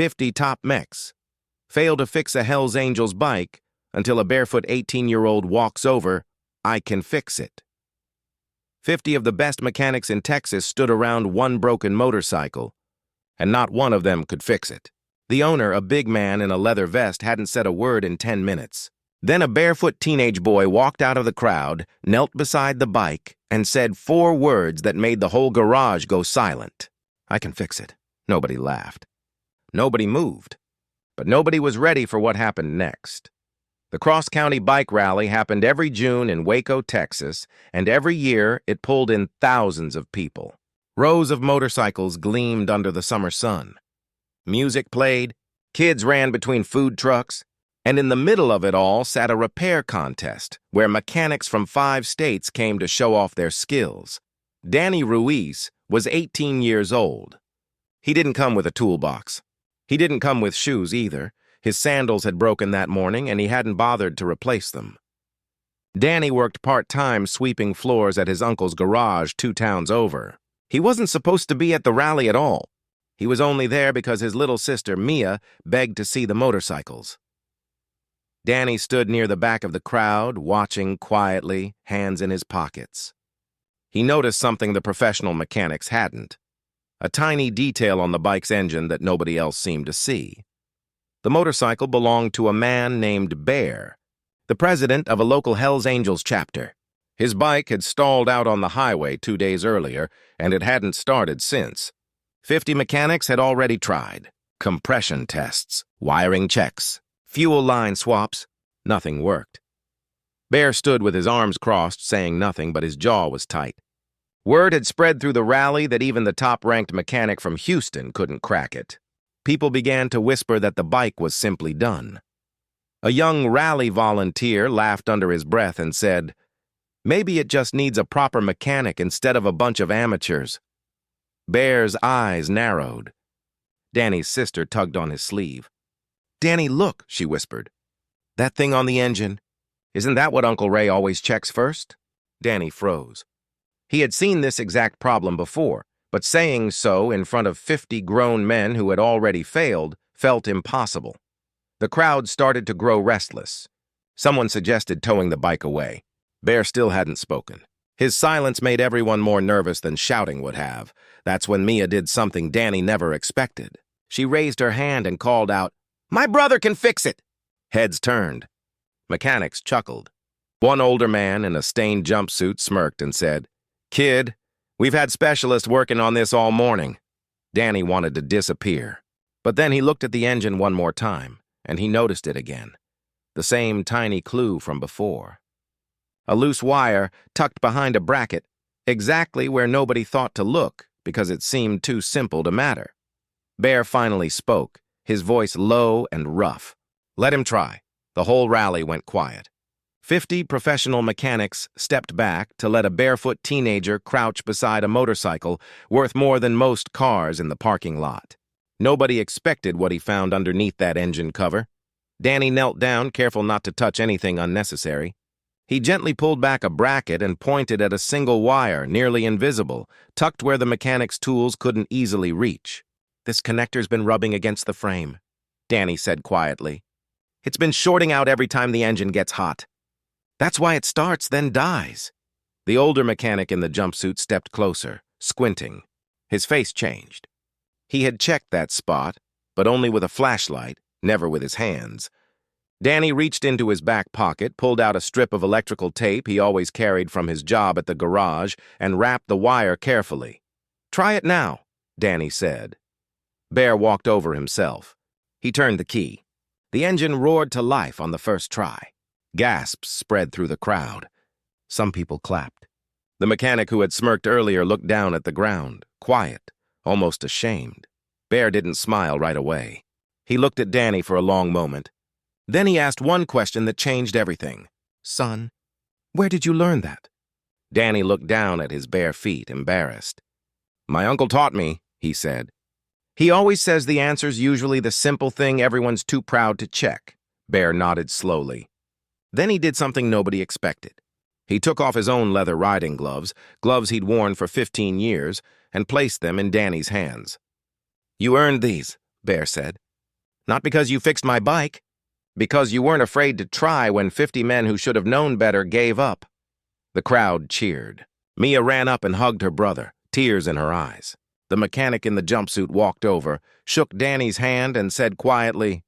50 top Mechs fail to fix a Hell's Angels bike until a barefoot 18-year-old walks over, "I can fix it." 50 of the best mechanics in Texas stood around one broken motorcycle, and not one of them could fix it. The owner, a big man in a leather vest, hadn't said a word in 10 minutes. Then a barefoot teenage boy walked out of the crowd, knelt beside the bike, and said 4 words that made the whole garage go silent. "I can fix it." Nobody laughed. Nobody moved. But nobody was ready for what happened next. The cross-county bike rally happened every June in Waco, Texas, and every year it pulled in thousands of people. Rows of motorcycles gleamed under the summer sun. Music played, kids ran between food trucks, and in the middle of it all sat a repair contest where mechanics from 5 states came to show off their skills. Danny Ruiz was 18 years old. He didn't come with a toolbox. He didn't come with shoes either. His sandals had broken that morning, and he hadn't bothered to replace them. Danny worked part-time sweeping floors at his uncle's garage 2 towns over. He wasn't supposed to be at the rally at all. He was only there because his little sister, Mia, begged to see the motorcycles. Danny stood near the back of the crowd, watching quietly, hands in his pockets. He noticed something the professional mechanics hadn't: a tiny detail on the bike's engine that nobody else seemed to see. The motorcycle belonged to a man named Bear, the president of a local Hell's Angels chapter. His bike had stalled out on the highway 2 days earlier, and it hadn't started since. 50 mechanics had already tried. Compression tests, wiring checks, fuel line swaps. Nothing worked. Bear stood with his arms crossed, saying nothing, but his jaw was tight. Word had spread through the rally that even the top-ranked mechanic from Houston couldn't crack it. People began to whisper that the bike was simply done. A young rally volunteer laughed under his breath and said, "Maybe it just needs a proper mechanic instead of a bunch of amateurs." Bear's eyes narrowed. Danny's sister tugged on his sleeve. "Danny, look," she whispered. "That thing on the engine. Isn't that what Uncle Ray always checks first?" Danny froze. He had seen this exact problem before, but saying so in front of 50 grown men who had already failed felt impossible. The crowd started to grow restless. Someone suggested towing the bike away. Bear still hadn't spoken. His silence made everyone more nervous than shouting would have. That's when Mia did something Danny never expected. She raised her hand and called out, "My brother can fix it!" Heads turned. Mechanics chuckled. One older man in a stained jumpsuit smirked and said, "Kid, we've had specialists working on this all morning." Danny wanted to disappear. But then he looked at the engine one more time, and he noticed it again. The same tiny clue from before. A loose wire tucked behind a bracket, exactly where nobody thought to look because it seemed too simple to matter. Bear finally spoke, his voice low and rough. "Let him try." The whole rally went quiet. 50 professional mechanics stepped back to let a barefoot teenager crouch beside a motorcycle worth more than most cars in the parking lot. Nobody expected what he found underneath that engine cover. Danny knelt down, careful not to touch anything unnecessary. He gently pulled back a bracket and pointed at a single wire, nearly invisible, tucked where the mechanic's tools couldn't easily reach. "This connector's been rubbing against the frame," Danny said quietly. "It's been shorting out every time the engine gets hot. That's why it starts, then dies." The older mechanic in the jumpsuit stepped closer, squinting. His face changed. He had checked that spot, but only with a flashlight, never with his hands. Danny reached into his back pocket, pulled out a strip of electrical tape he always carried from his job at the garage, and wrapped the wire carefully. "Try it now," Danny said. Bear walked over himself. He turned the key. The engine roared to life on the first try. Gasps spread through the crowd. Some people clapped. The mechanic who had smirked earlier looked down at the ground, quiet, almost ashamed. Bear didn't smile right away. He looked at Danny for a long moment. Then he asked one question that changed everything. "Son, where did you learn that?" Danny looked down at his bare feet, embarrassed. "My uncle taught me," he said. "He always says the answer's usually the simple thing everyone's too proud to check." Bear nodded slowly. Then he did something nobody expected. He took off his own leather riding gloves, gloves he'd worn for 15 years, and placed them in Danny's hands. "You earned these," Bear said. Not because you fixed my bike. Because you weren't afraid to try when 50 men who should have known better gave up. The crowd cheered. Mia ran up and hugged her brother, tears in her eyes. The mechanic in the jumpsuit walked over, shook Danny's hand, and said quietly,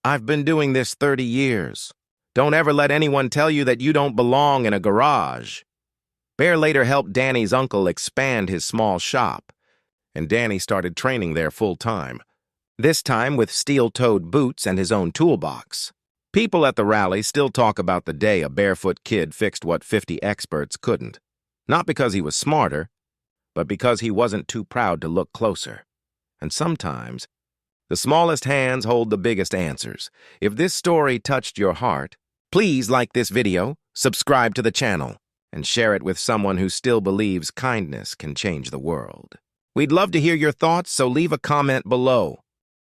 "I've been doing this 30 years. Don't ever let anyone tell you that you don't belong in a garage." Bear later helped Danny's uncle expand his small shop, and Danny started training there full-time, this time with steel-toed boots and his own toolbox. People at the rally still talk about the day a barefoot kid fixed what 50 experts couldn't. Not because he was smarter, but because he wasn't too proud to look closer. And sometimes, the smallest hands hold the biggest answers. If this story touched your heart, please like this video, subscribe to the channel, and share it with someone who still believes kindness can change the world. We'd love to hear your thoughts, so leave a comment below.